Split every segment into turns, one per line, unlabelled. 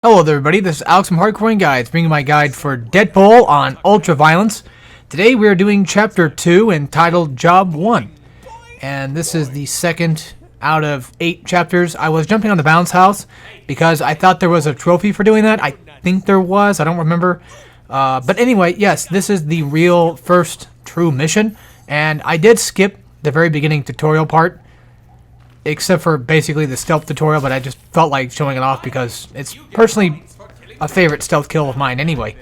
Hello there everybody, this is Alex from Hardcoring Guides, bringing my guide for Deadpool on Ultra Violence. Today we are doing Chapter 2 entitled Job 1. And this is the second out of 8 chapters. I was jumping on the bounce house because I thought there was a trophy for doing that. I think there was, I don't remember. But anyway, yes, this is the real first true mission. And I did skip the very beginning tutorial part, except for basically the stealth tutorial, but I just felt like showing it off because it's personally a favorite stealth kill of mine anyway.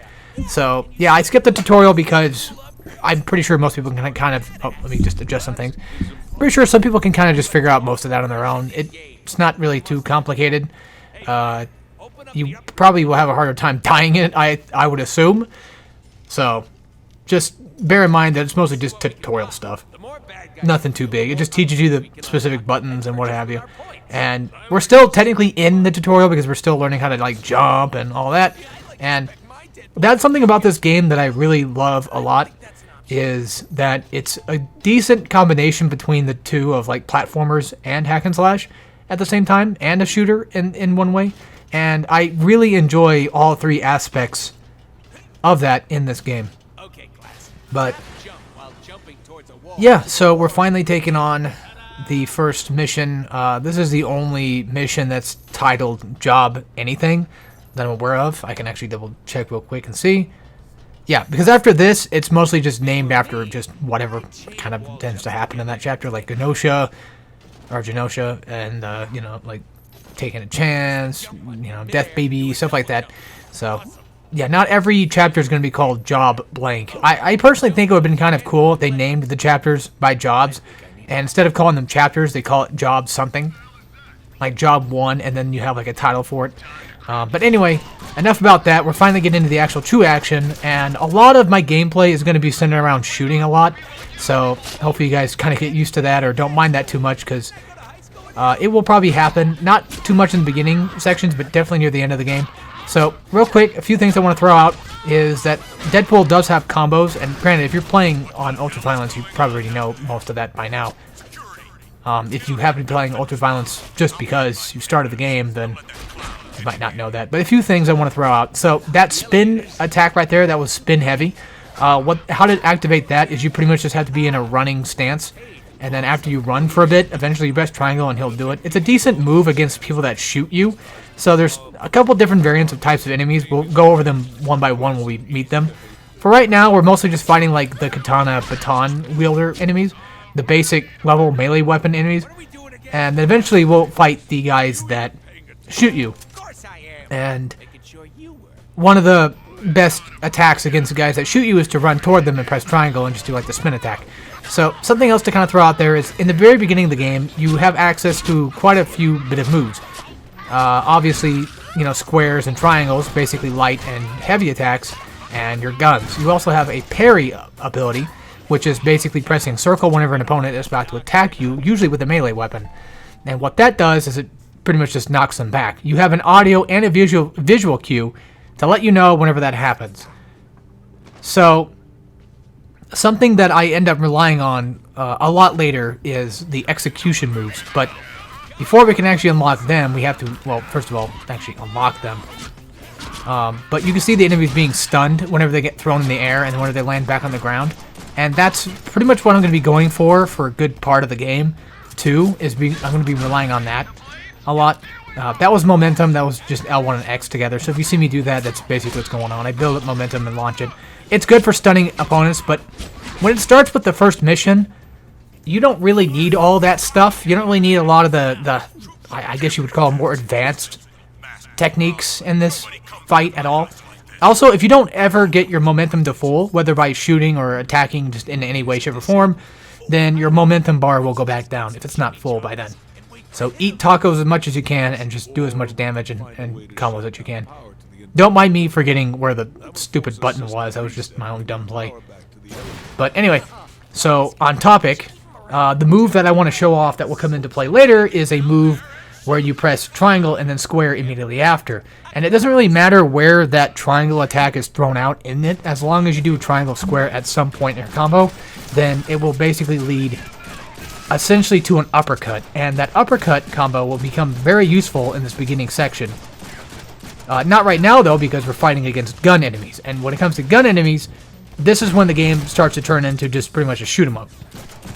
So, yeah, I skipped the tutorial because I'm pretty sure most people can kind of... Oh, let me just adjust some things. Pretty sure some people can kind of just figure out most of that on their own. It's not really too complicated. You probably will have a harder time dying in it, I would assume. So, just bear in mind that it's mostly just tutorial stuff. Nothing too big. It just teaches you the specific buttons and what have you. And we're still technically in the tutorial because we're still learning how to like jump and all that. And that's something about this game that I really love a lot, is that it's a decent combination between the two of like platformers and hack and slash at the same time, and a shooter in one way. And I really enjoy all three aspects of that in this game. But yeah, so we're finally taking on the first mission. This is the only mission that's titled Job Anything that I'm aware of. I can actually double check real quick and see. Yeah, because after this, it's mostly just named after just whatever kind of tends to happen in that chapter, like Genosha, and, you know, like Taking a Chance, you know, Death Baby, stuff like that. So, yeah, not every chapter is going to be called Job Blank. I personally think it would have been kind of cool if they named the chapters by jobs, and instead of calling them chapters, they call it Job something. Like Job 1, and then you have like a title for it. But anyway, enough about that. We're finally getting into the actual true action, and a lot of my gameplay is going to be centered around shooting a lot. So hopefully you guys kind of get used to that, or don't mind that too much, because it will probably happen. Not too much in the beginning sections, but definitely near the end of the game. So, real quick, a few things I want to throw out is that Deadpool does have combos, and granted, if you're playing on Ultra Violence, you probably already know most of that by now. If you happen to be playing Ultra Violence just because you started the game, then you might not know that. But a few things I want to throw out. So, that spin attack right there, that was spin heavy. How to activate that is you pretty much just have to be in a running stance, and then after you run for a bit, eventually you press triangle and he'll do it. It's a decent move against people that shoot you. So there's a couple different variants of types of enemies. We'll go over them one by one when we meet them. For right now, we're mostly just fighting like the katana baton wielder enemies, the basic level melee weapon enemies, and then eventually we'll fight the guys that shoot you. And one of the best attacks against the guys that shoot you is to run toward them and press triangle and just do like the spin attack. So something else to kind of throw out there is in the very beginning of the game, you have access to quite a few bit of moves. Obviously, you know, squares and triangles, basically light and heavy attacks, and your guns. You also have a parry ability, which is basically pressing circle whenever an opponent is about to attack you, usually with a melee weapon. And what that does is it pretty much just knocks them back. You have an audio and a visual cue to let you know whenever that happens. So, something that I end up relying on a lot later is the execution moves, but before we can actually unlock them, we have to, well, first of all, actually unlock them. But you can see the enemies being stunned whenever they get thrown in the air and whenever they land back on the ground. And that's pretty much what I'm going to be going for a good part of the game, too, I'm going to be relying on that a lot. That was momentum, that was just L1 and X together, so if you see me do that, that's basically what's going on. I build up momentum and launch it. It's good for stunning opponents, but when it starts with the first mission, you don't really need all that stuff. You don't really need a lot of the I guess you would call them more advanced techniques in this fight at all. Also, if you don't ever get your momentum to full, whether by shooting or attacking just in any way, shape, or form, then your momentum bar will go back down if it's not full by then. So eat tacos as much as you can and just do as much damage and combos that you can. Don't mind me forgetting where the stupid button was. That was just my own dumb play. But anyway, so on topic, the move that I want to show off that will come into play later is a move where you press triangle and then square immediately after. And it doesn't really matter where that triangle attack is thrown out in it. As long as you do triangle square at some point in your combo, then it will basically lead essentially to an uppercut. And that uppercut combo will become very useful in this beginning section. Not right now, though, because we're fighting against gun enemies. And when it comes to gun enemies, this is when the game starts to turn into just pretty much a shoot 'em up.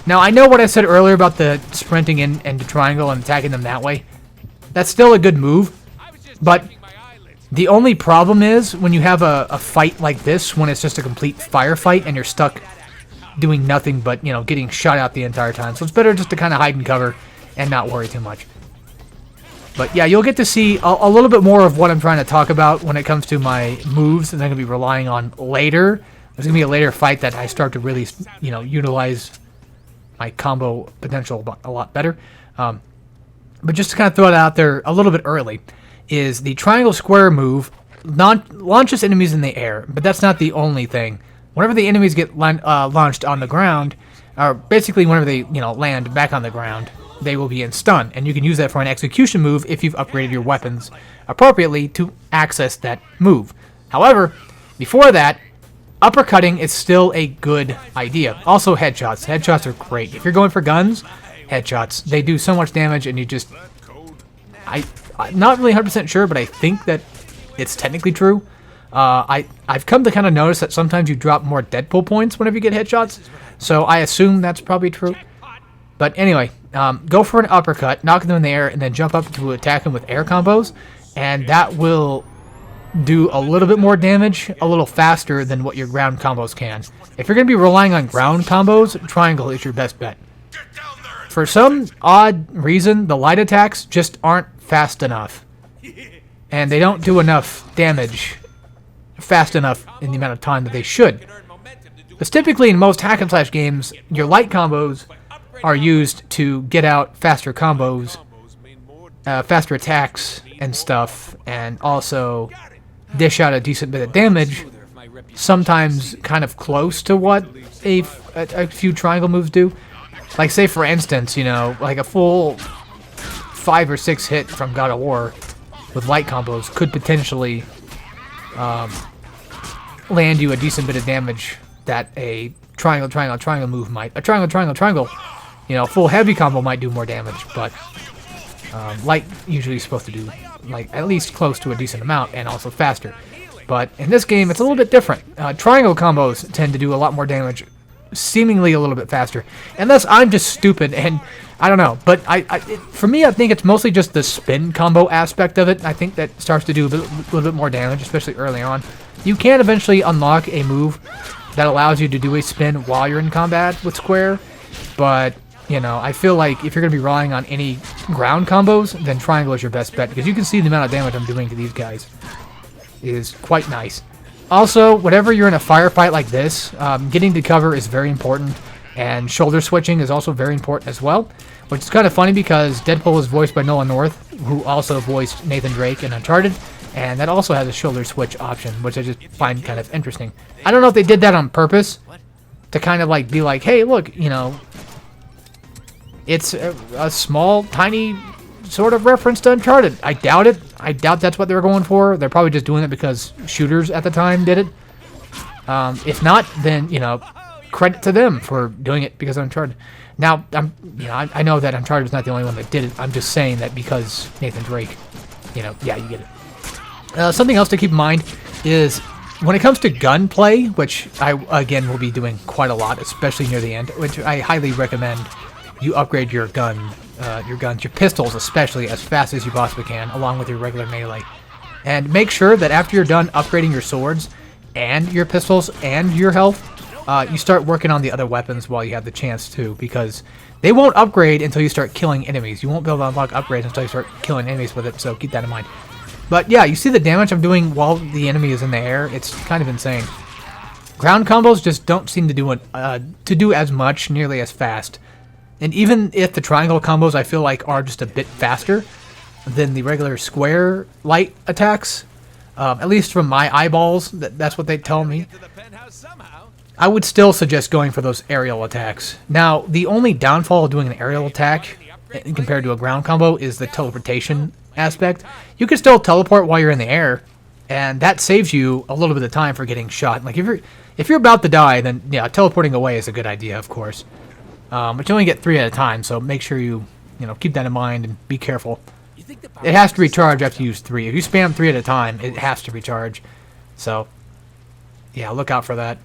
Now, I know what I said earlier about the sprinting in into triangle and attacking them that way. That's still a good move, but the only problem is when you have a fight like this, when it's just a complete firefight and you're stuck doing nothing but, you know, getting shot out the entire time. So it's better just to kind of hide and cover and not worry too much. But yeah, you'll get to see a little bit more of what I'm trying to talk about when it comes to my moves that I'm going to be relying on later. There's going to be a later fight that I start to really, you know, utilize my combo potential a lot better. But just to kind of throw it out there a little bit early, is the triangle square move launches enemies in the air, but that's not the only thing. Whenever the enemies get launched on the ground, or basically whenever they, you know, land back on the ground, they will be in stun, and you can use that for an execution move if you've upgraded your weapons appropriately to access that move. However, before that, uppercutting is still a good idea. Also, headshots. Headshots are great. If you're going for guns, headshots. They do so much damage, and you just... I'm not really 100% sure, but I think that it's technically true. I've come to kind of notice that sometimes you drop more Deadpool points whenever you get headshots, so I assume that's probably true. But anyway, go for an uppercut, knock them in the air, and then jump up to attack them with air combos, and that will do a little bit more damage, a little faster than what your ground combos can. If you're going to be relying on ground combos, triangle is your best bet. For some odd reason, the light attacks just aren't fast enough, and they don't do enough damage fast enough in the amount of time that they should. Because typically in most hack and slash games, your light combos are used to get out faster combos, faster attacks and stuff, and also dish out a decent bit of damage, sometimes kind of close to what a few triangle moves do. Like, say for instance, you know, like a full 5 or 6 hit from God of War with light combos could potentially land you a decent bit of damage that a triangle move might. A triangle, you know, full heavy combo might do more damage, but light usually is supposed to do like at least close to a decent amount and also faster. But in this game, it's a little bit different. Triangle combos tend to do a lot more damage, seemingly a little bit faster. Unless I'm just stupid and I don't know. But for me, I think it's mostly just the spin combo aspect of it. I think that starts to do a little bit more damage, especially early on. You can eventually unlock a move that allows you to do a spin while you're in combat with square, but you know, I feel like if you're going to be relying on any ground combos, then triangle is your best bet, because you can see the amount of damage I'm doing to these guys is quite nice. Also, whenever you're in a firefight like this, getting to cover is very important, and shoulder switching is also very important as well, which is kind of funny because Deadpool is voiced by Nolan North, who also voiced Nathan Drake in Uncharted, and that also has a shoulder switch option, which I just find kind of interesting. I don't know if they did that on purpose, to kind of like be like, hey, look, you know, it's a small, tiny sort of reference to Uncharted. I doubt it. I doubt that's what they were going for. They're probably just doing it because shooters at the time did it. If not, then, you know, credit to them for doing it because of Uncharted. Now, I know that Uncharted was not the only one that did it. I'm just saying that because Nathan Drake, you know, yeah, you get it. Something else to keep in mind is when it comes to gunplay, which I, again, will be doing quite a lot, especially near the end, which I highly recommend you upgrade your guns, your pistols especially, as fast as you possibly can, along with your regular melee. And make sure that after you're done upgrading your swords and your pistols and your health, you start working on the other weapons while you have the chance to, because they won't upgrade until you start killing enemies. You won't be able to unlock upgrades until you start killing enemies with it, so keep that in mind. But yeah, you see the damage I'm doing while the enemy is in the air? It's kind of insane. Ground combos just don't seem to do as much nearly as fast. And even if the triangle combos I feel like are just a bit faster than the regular square light attacks, at least from my eyeballs, that's what they tell me, I would still suggest going for those aerial attacks. Now, the only downfall of doing an aerial attack compared to a ground combo is the teleportation aspect. You can still teleport while you're in the air, and that saves you a little bit of time for getting shot. Like if you're about to die, then yeah, teleporting away is a good idea, of course. But you only get 3 at a time, so make sure you keep that in mind and be careful It has to recharge after you use 3. If you spam 3 at a time, it has to recharge. So, yeah, look out for that.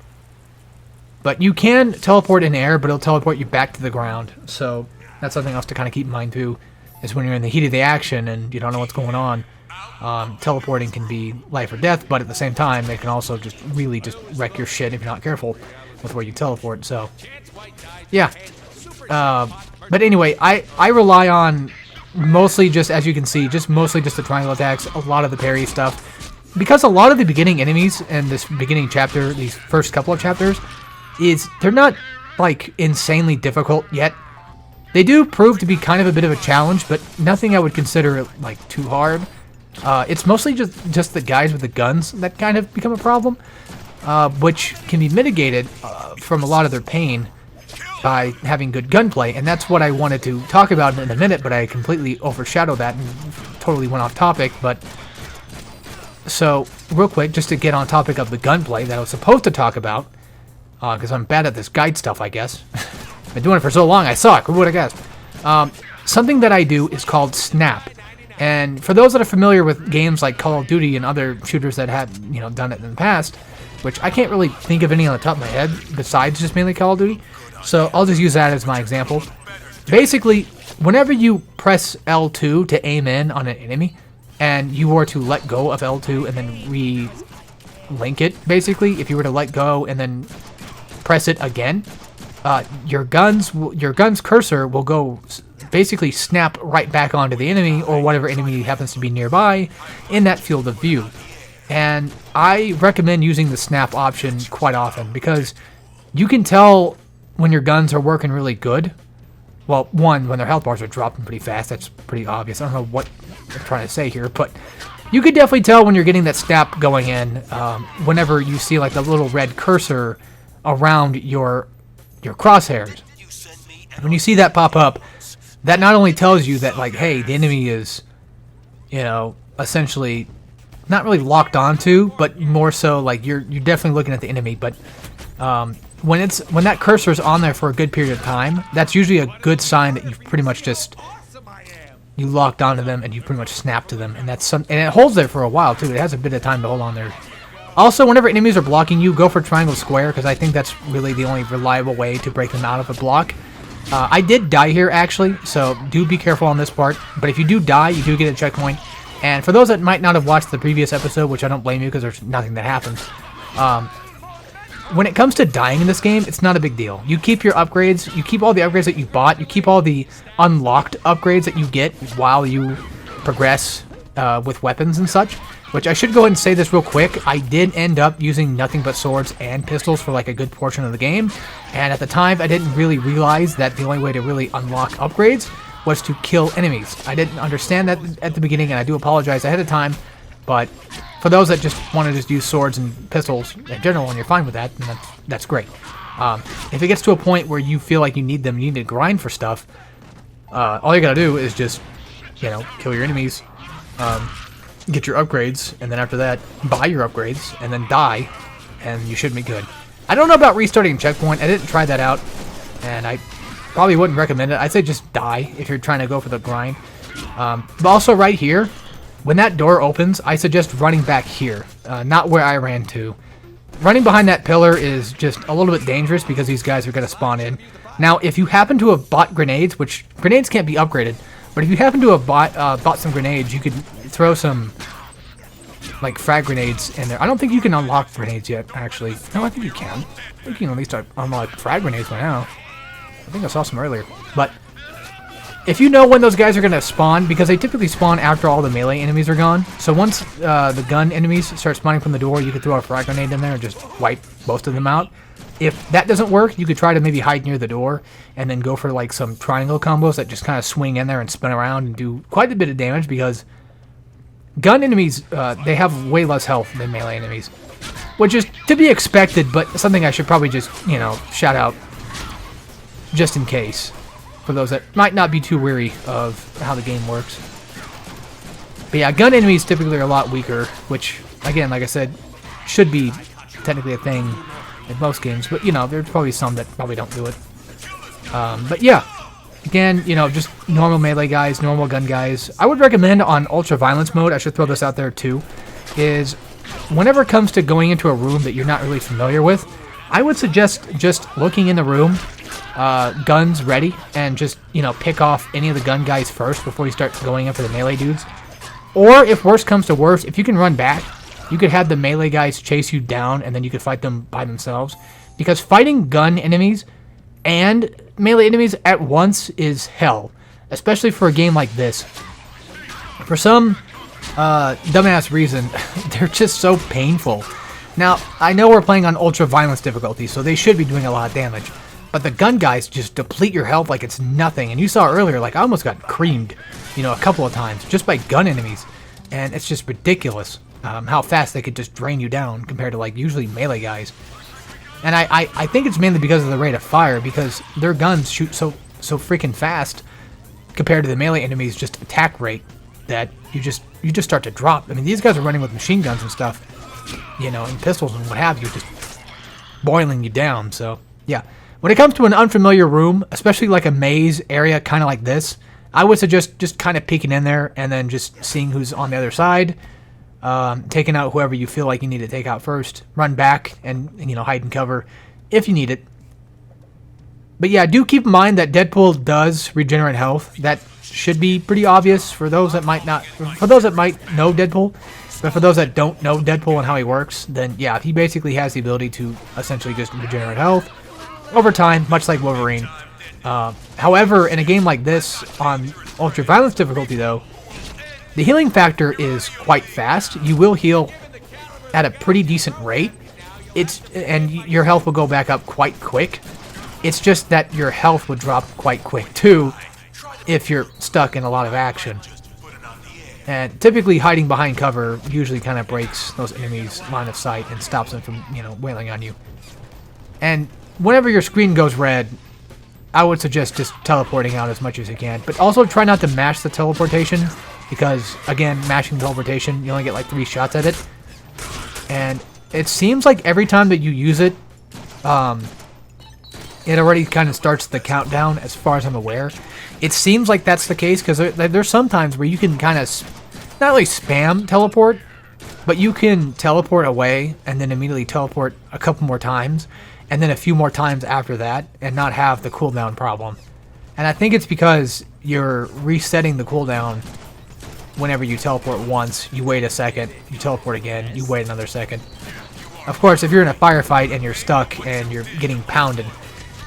But you can teleport in air, but it'll teleport you back to the ground. So that's something else to kind of keep in mind too, is when you're in the heat of the action and you don't know what's going on. Teleporting can be life or death, but at the same time, it can also just really just wreck your shit if you're not careful with where you teleport. So, yeah. But anyway, I rely on mostly just, as you can see, mostly just the triangle attacks, a lot of the parry stuff. Because a lot of the beginning enemies in this beginning chapter, these first couple of chapters, they're not, like, insanely difficult yet. They do prove to be kind of a bit of a challenge, but nothing I would consider, like, too hard. It's mostly just the guys with the guns that kind of become a problem, which can be mitigated from a lot of their pain by having good gunplay, and that's what I wanted to talk about in a minute, but I completely overshadowed that and totally went off topic. But so, real quick, just to get on topic of the gunplay that I was supposed to talk about, because I'm bad at this guide stuff, I guess. Been doing it for so long, I suck. Who would have guessed? Something that I do is called snap. And for those that are familiar with games like Call of Duty and other shooters that have, done it in the past, which I can't really think of any on the top of my head besides just mainly Call of Duty, so I'll just use that as my example. Basically, whenever you press L2 to aim in on an enemy, and you were to let go of L2 and then re-link it, basically, if you were to let go and then press it again, your gun's cursor will go basically snap right back onto the enemy or whatever enemy happens to be nearby in that field of view. And I recommend using the snap option quite often because you can tell when your guns are working really good. Well, one, when their health bars are dropping pretty fast, that's pretty obvious. I don't know what I'm trying to say here, but you can definitely tell when you're getting that snap going in whenever you see like the little red cursor around your crosshairs. When you see that pop up, that not only tells you that, like, hey, the enemy is, essentially not really locked onto, but more so like you're definitely looking at the enemy. But when that cursor is on there for a good period of time, that's usually a good sign that you've pretty much you locked onto them and you pretty much snapped to them, and and it holds there for a while too. It has a bit of time to hold on there. Also, whenever enemies are blocking you, go for triangle square because I think that's really the only reliable way to break them out of a block. I did die here actually, so do be careful on this part. But if you do die, you do get a checkpoint. And for those that might not have watched the previous episode, which I don't blame you because there's nothing that happens. When it comes to dying in this game, it's not a big deal. You keep your upgrades, you keep all the upgrades that you bought, you keep all the unlocked upgrades that you get while you progress with weapons and such. Which I should go ahead and say this real quick. I did end up using nothing but swords and pistols for like a good portion of the game. And at the time, I didn't really realize that the only way to really unlock upgrades was to kill enemies. I didn't understand that at the beginning, and I do apologize ahead of time. But for those that just want to just use swords and pistols in general, and you're fine with that, then that's great. If it gets to a point where you feel like you need them, you need to grind for stuff, all you gotta do is just, kill your enemies, get your upgrades, and then after that, buy your upgrades, and then die, and you should be good. I don't know about restarting checkpoint. I didn't try that out, and I probably wouldn't recommend it. I'd say just die if you're trying to go for the grind. But also right here, when that door opens, I suggest running back here, not where I ran to. Running behind that pillar is just a little bit dangerous because these guys are going to spawn in. Now, if you happen to have bought grenades, which grenades can't be upgraded, but if you happen to have bought some grenades, you could throw some like frag grenades in there. I don't think you can unlock grenades yet, actually. No, I think you can. I think you can at least unlock frag grenades by now. I think I saw some earlier. But if you know when those guys are going to spawn, because they typically spawn after all the melee enemies are gone. So once the gun enemies start spawning from the door, you could throw a frag grenade in there and just wipe most of them out. If that doesn't work, you could try to maybe hide near the door and then go for like some triangle combos that just kind of swing in there and spin around and do quite a bit of damage because gun enemies, they have way less health than melee enemies, which is to be expected, but something I should probably just, shout out just in case for those that might not be too weary of how the game works. But yeah, gun enemies typically are a lot weaker, which, again, like I said, should be technically a thing in most games, but there's probably some that probably don't do it. But yeah, Again, you know, just normal melee guys, normal gun guys. I would recommend on ultra violence mode, I should throw this out there too, is whenever it comes to going into a room that you're not really familiar with, I would suggest just looking in the room, guns ready, and just, you know, pick off any of the gun guys first before you start going in for the melee dudes. Or if worse comes to worse, if you can run back, you could have the melee guys chase you down and then you could fight them by themselves. Because fighting gun enemies and melee enemies at once is hell, especially for a game like this. For some dumbass reason, they're just so painful. Now, I know we're playing on ultra violence difficulty, so they should be doing a lot of damage. But the gun guys just deplete your health like it's nothing. And you saw earlier, like, I almost got creamed, you know, a couple of times just by gun enemies. And it's just ridiculous how fast they could just drain you down compared to, like, usually melee guys. And I think it's mainly because of the rate of fire, because their guns shoot so freaking fast compared to the melee enemies' just attack rate that you just start to drop. I mean, these guys are running with machine guns and stuff, you know, and pistols and what have you, just boiling you down. So, yeah. When it comes to an unfamiliar room, especially like a maze area kind of like this, I would suggest just kind of peeking in there and then just seeing who's on the other side, taking out whoever you feel like you need to take out first, run back and, you know, hide and cover if you need it. But yeah, do keep in mind that Deadpool does regenerate health. That should be pretty obvious for those that might not, for those that might know Deadpool. But for those that don't know Deadpool and how he works, then yeah, he basically has the ability to essentially just regenerate health over time, much like Wolverine. However, in a game like this, on Ultra Violence difficulty though, the healing factor is quite fast. You will heal at a pretty decent rate. And your health will go back up quite quick. It's just that your health would drop quite quick too if you're stuck in a lot of action. And typically hiding behind cover usually kind of breaks those enemies' line of sight and stops them from, you know, wailing on you. And whenever your screen goes red, I would suggest just teleporting out as much as you can. But also try not to mash the teleportation, because, again, mashing teleportation, you only get like 3 shots at it. And it seems like every time that you use it, it already kind of starts the countdown, as far as I'm aware. It seems like that's the case, because there's some times where you can kind of, not really spam teleport, but you can teleport away and then immediately teleport a couple more times, and then a few more times after that, and not have the cooldown problem. And I think it's because you're resetting the cooldown whenever you teleport once. You wait a second, you teleport again, you wait another second. Of course, if you're in a firefight and you're stuck and you're getting pounded,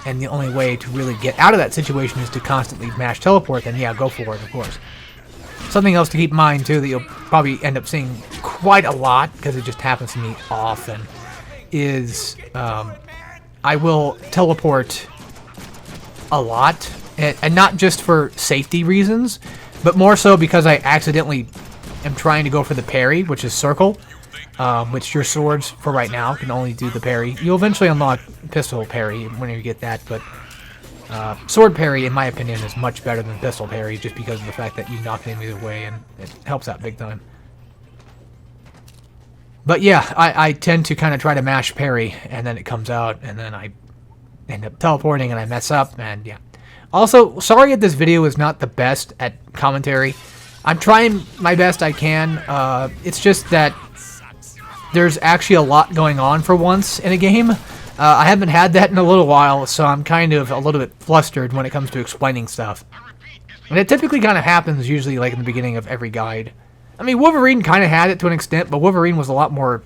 and the only way to really get out of that situation is to constantly mash teleport, then yeah, go for it, of course. Something else to keep in mind, too, that you'll probably end up seeing quite a lot, because it just happens to me often, is I will teleport a lot, and not just for safety reasons, but more so because I accidentally am trying to go for the parry, which is circle, which your swords, for right now, can only do the parry. You'll eventually unlock pistol parry when you get that, but sword parry, in my opinion, is much better than pistol parry, just because of the fact that you knock enemies away, and it helps out big time. But yeah, I tend to kind of try to mash parry, and then it comes out, and then I end up teleporting, and I mess up, and yeah. Also, sorry if this video is not the best at commentary. I'm trying my best I can. It's just that there's actually a lot going on for once in a game. I haven't had that in a little while, so I'm kind of a little bit flustered when it comes to explaining stuff. And it typically kind of happens usually like in the beginning of every guide. I mean, Wolverine kind of had it to an extent, but Wolverine was a lot more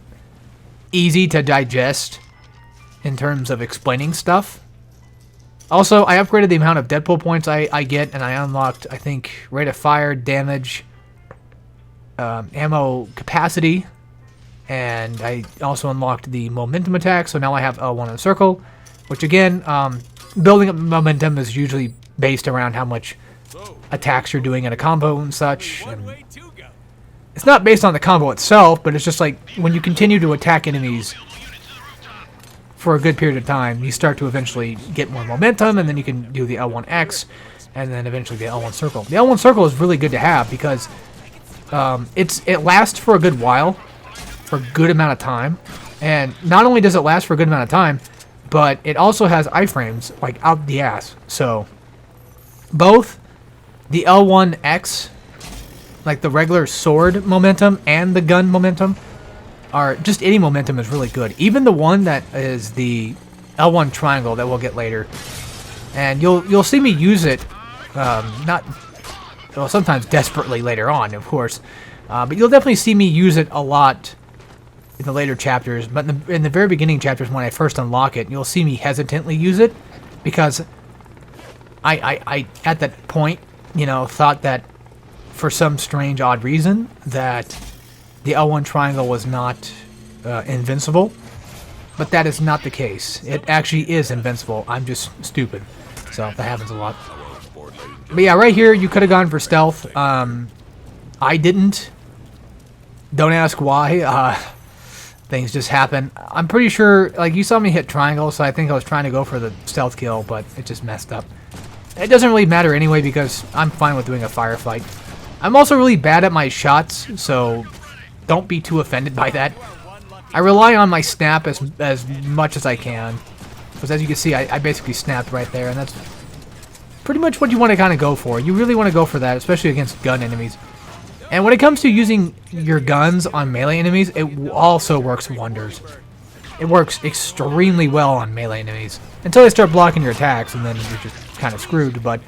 easy to digest in terms of explaining stuff. Also, I upgraded the amount of Deadpool points I get, and I unlocked, I think, rate of fire, damage, ammo capacity, and I also unlocked the momentum attack, so now I have L1 and circle, which again, building up momentum is usually based around how much attacks you're doing in a combo and such. And it's not based on the combo itself, but it's just like when you continue to attack enemies for a good period of time, you start to eventually get more momentum, and then you can do the L1X, and then eventually the L1 circle. The L1 circle is really good to have because it lasts for a good while, for a good amount of time, and not only does it last for a good amount of time, but it also has iframes like out the ass. So both the L1X, like the regular sword momentum, and the gun momentum are just any momentum is really good. Even the one that is the L1 triangle that we'll get later, and you'll see me use it, not well, sometimes desperately later on, of course, but you'll definitely see me use it a lot in the later chapters. But in the very beginning chapters, when I first unlock it, you'll see me hesitantly use it because I at that point, you know, thought that for some strange odd reason that the L1 triangle was not invincible, but that is not the case. It actually is invincible. I'm just stupid, so that happens a lot. But yeah, right here you could have gone for stealth. I didn't. Don't ask why. Things just happen. I'm pretty sure, like, you saw me hit triangle, so I think I was trying to go for the stealth kill, but it just messed up. It doesn't really matter anyway because I'm fine with doing a firefight. I'm also really bad at my shots, so don't be too offended by that. I rely on my snap as much as I can, because as you can see, I basically snapped right there, and that's pretty much what you want to kind of go for. You really want to go for that, especially against gun enemies. And when it comes to using your guns on melee enemies, it also works wonders. It works extremely well on melee enemies, until they start blocking your attacks, and then you're just kind of screwed. But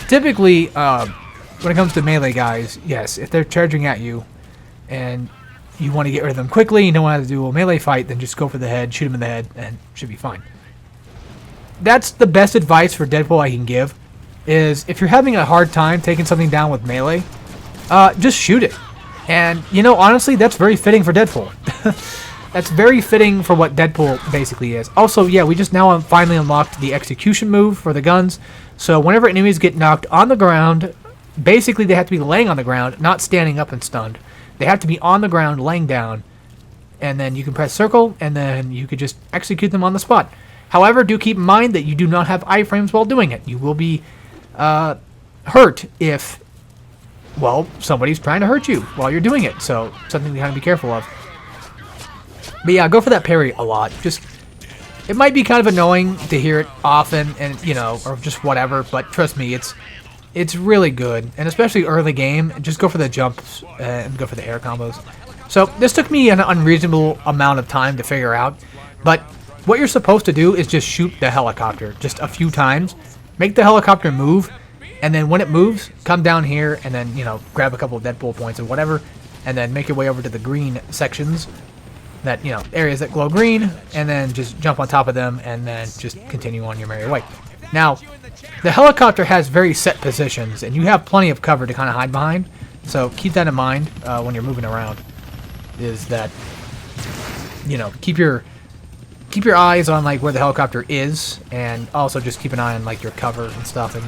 typically, when it comes to melee guys, yes, if they're charging at you, and you want to get rid of them quickly, you don't want to do a melee fight, then just go for the head, shoot them in the head, and it should be fine. That's the best advice for Deadpool I can give, is if you're having a hard time taking something down with melee, just shoot it. And, you know, honestly, that's very fitting for Deadpool. That's very fitting for what Deadpool basically is. Also, yeah, we just now finally unlocked the execution move for the guns. So whenever enemies get knocked on the ground, basically they have to be laying on the ground, not standing up and stunned. They have to be on the ground, laying down, and then you can press circle, and then you could just execute them on the spot. However, do keep in mind that you do not have iframes while doing it. You will be hurt if, well, somebody's trying to hurt you while you're doing it, so something to kind of be careful of. But yeah, go for that parry a lot. Just, it might be kind of annoying to hear it often, and you know, or just whatever, but trust me, it's really good, and especially early game, just go for the jumps and go for the air combos. So this took me an unreasonable amount of time to figure out, but what you're supposed to do is just shoot the helicopter just a few times, make the helicopter move, and then when it moves, come down here and then, you know, grab a couple of Deadpool points or whatever, and then make your way over to the green sections, that, you know, areas that glow green, and then just jump on top of them and then just continue on your merry way. Now, the helicopter has very set positions, and you have plenty of cover to kind of hide behind, so keep that in mind when you're moving around, is that, you know, keep your eyes on, like, where the helicopter is, and also just keep an eye on, like, your cover and stuff, and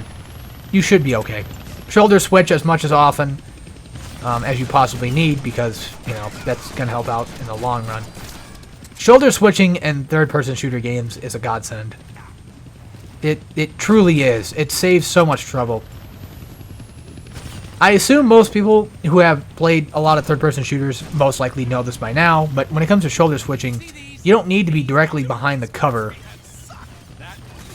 you should be okay. Shoulder switch as much as often as you possibly need, because, you know, that's going to help out in the long run. Shoulder switching in third-person shooter games is a godsend. It truly is. It saves so much trouble. I assume most people who have played a lot of third-person shooters most likely know this by now, but when it comes to shoulder switching, you don't need to be directly behind the cover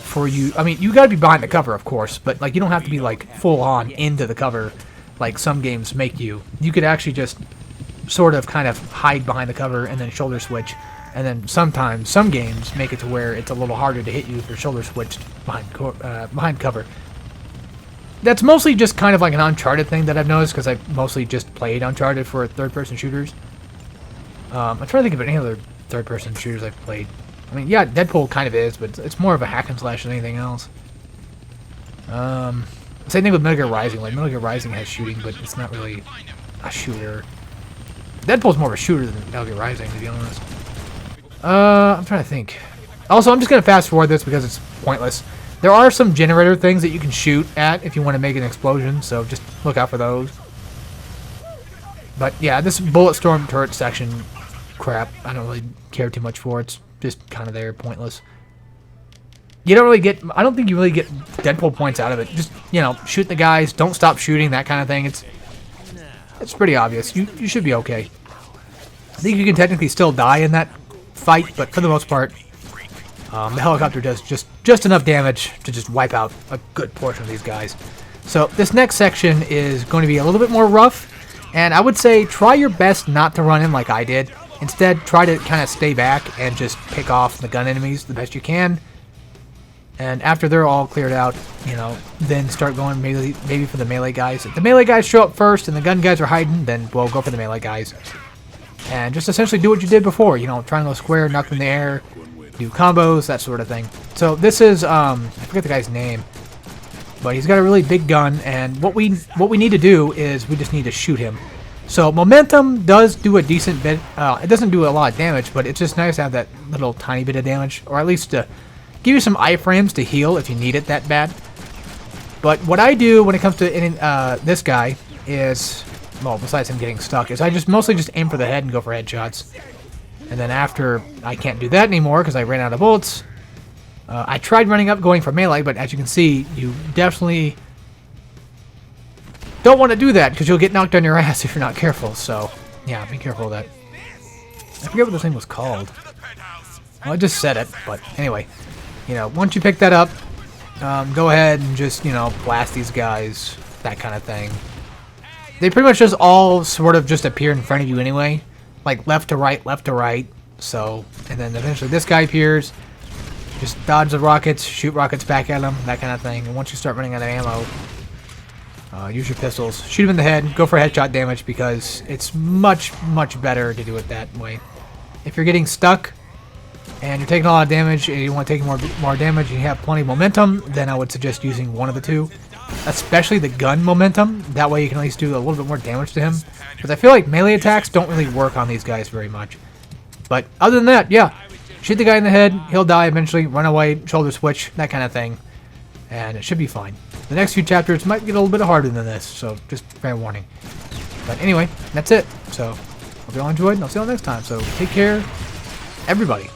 for you. I mean, you got to be behind the cover, of course, but like you don't have to be like full on into the cover like some games make you. You could actually just sort of kind of hide behind the cover and then shoulder switch, and then sometimes some games make it to where it's a little harder to hit you if you're shoulder switched behind cover. That's mostly just kind of like an Uncharted thing that I've noticed, because I've mostly just played Uncharted for third-person shooters. I'm trying to think of any other third-person shooters I've played. I mean, yeah, Deadpool kind of is, but it's more of a hack and slash than anything else. Same thing with Metal Gear Rising. Like, Metal Gear Rising has shooting, but it's not really a shooter. Deadpool's more of a shooter than Metal Gear Rising, to be honest. I'm trying to think. Also, I'm just going to fast forward this because it's pointless. There are some generator things that you can shoot at if you want to make an explosion, so just look out for those. But yeah, this bullet storm turret section crap, I don't really care too much for. It's just kind of there, pointless. You don't really get, I don't think you really get Deadpool points out of it. Just, you know, shoot the guys, don't stop shooting, that kind of thing. It's pretty obvious. You should be okay. I think you can technically still die in that fight, but for the most part, The helicopter does just enough damage to just wipe out a good portion of these guys. So this next section is going to be a little bit more rough, and I would say try your best not to run in like I did. Instead, try to kind of stay back and just pick off the gun enemies the best you can. And after they're all cleared out, you know, then start going maybe for the melee guys. If the melee guys show up first and the gun guys are hiding, then we'll go for the melee guys. And just essentially do what you did before, you know, try and go square, knock them in the air, do combos, that sort of thing. So this is, I forget the guy's name, but he's got a really big gun, and what we need to do is we just need to shoot him. So momentum does do a decent bit. It doesn't do a lot of damage, but it's just nice to have that little tiny bit of damage, or at least to give you some iframes to heal if you need it that bad. But what I do when it comes to this guy is, well, besides him getting stuck, is I just mostly just aim for the head and go for headshots. And then after I can't do that anymore because I ran out of bullets, I tried running up going for melee, but as you can see, you definitely don't want to do that because you'll get knocked on your ass if you're not careful. So, yeah, be careful of that. I forget what this thing was called. Well, I just said it, but anyway. You know, once you pick that up, go ahead and just, you know, blast these guys, that kind of thing. They pretty much just all sort of just appear in front of you anyway. Like left to right. So, and then eventually this guy appears. Just dodge the rockets, shoot rockets back at them, that kind of thing. And once you start running out of ammo, use your pistols. Shoot him in the head, go for headshot damage because it's much, much better to do it that way. If you're getting stuck, and you're taking a lot of damage, and you want to take more damage, and you have plenty of momentum, then I would suggest using one of the two. Especially the gun momentum. That way you can at least do a little bit more damage to him. Because I feel like melee attacks don't really work on these guys very much. But other than that, yeah. Shoot the guy in the head, he'll die eventually, run away, shoulder switch, that kind of thing. And it should be fine. The next few chapters might get a little bit harder than this, so just fair warning. But anyway, that's it. So, hope you all enjoyed, and I'll see you all next time. So, take care, everybody.